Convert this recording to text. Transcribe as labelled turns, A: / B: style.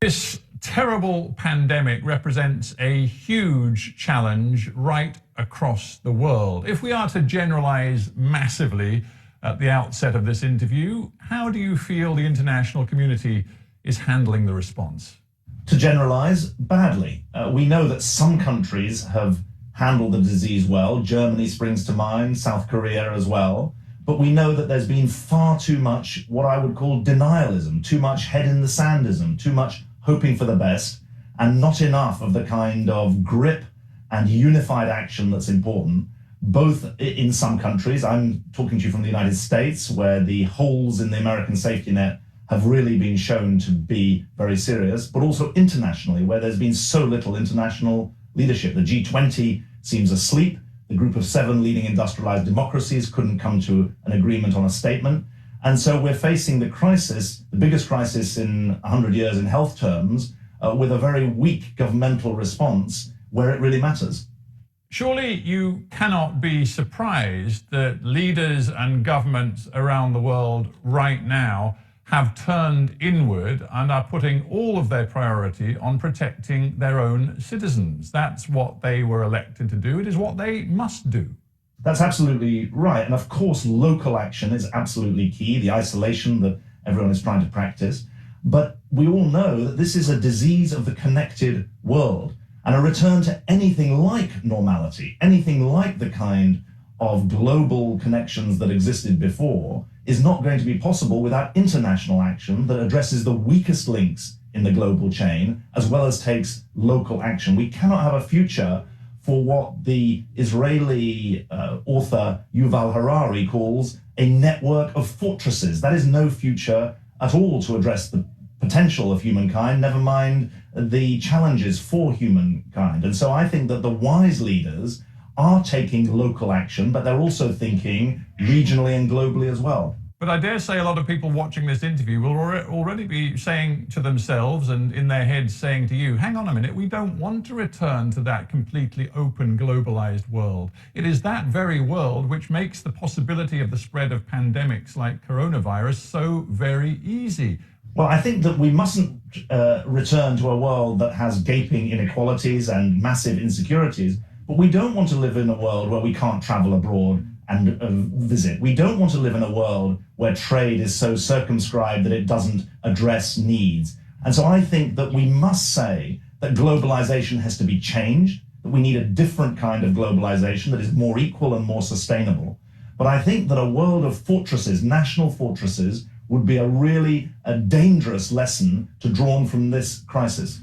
A: This terrible pandemic represents a huge challenge right across the world. If we are to generalize massively at the outset of this interview, how do you feel the international community is handling the response?
B: To generalize, badly. We know that some countries have handled the disease well. Germany springs to mind, South Korea as well. But we know that there's been far too much what I would call denialism, too much head in the sandism, too much hoping for the best, and not enough of the kind of grip and unified action that's important, both in some countries. I'm talking to you from the United States, where the holes in the American safety net have really been shown to be very serious, but also internationally, where there's been so little international leadership. The G20 seems asleep. The group of 7 leading industrialized democracies couldn't come to an agreement on a statement. And so we're facing the crisis, the biggest crisis in 100 years in health terms, with a very weak governmental response where it really matters.
A: Surely you cannot be surprised that leaders and governments around the world right now have turned inward and are putting all of their priority on protecting their own citizens. That's what they were elected to do. It is what they must do.
B: That's absolutely right. And of course, local action is absolutely key, the isolation that everyone is trying to practice. But we all know that this is a disease of the connected world, and a return to anything like normality, anything like the kind of global connections that existed before, is not going to be possible without international action that addresses the weakest links in the global chain, as well as takes local action. We cannot have a future for what the Israeli author Yuval Harari calls a network of fortresses. That is no future at all to address the potential of humankind, never mind the challenges for humankind. And so I think that the wise leaders are taking local action, but they're also thinking regionally and globally as well.
A: But I dare say a lot of people watching this interview will already be saying to themselves and in their heads saying to you, hang on a minute, we don't want to return to that completely open, globalized world. It is that very world which makes the possibility of the spread of pandemics like coronavirus so very easy.
B: Well, I think that we mustn't return to a world that has gaping inequalities and massive insecurities, but we don't want to live in a world where we can't travel abroad and visit. We don't want to live in a world where trade is so circumscribed that it doesn't address needs. And so I think that we must say that globalization has to be changed, that we need a different kind of globalization that is more equal and more sustainable. But I think that a world of fortresses, national fortresses, would be a dangerous lesson to draw from this crisis.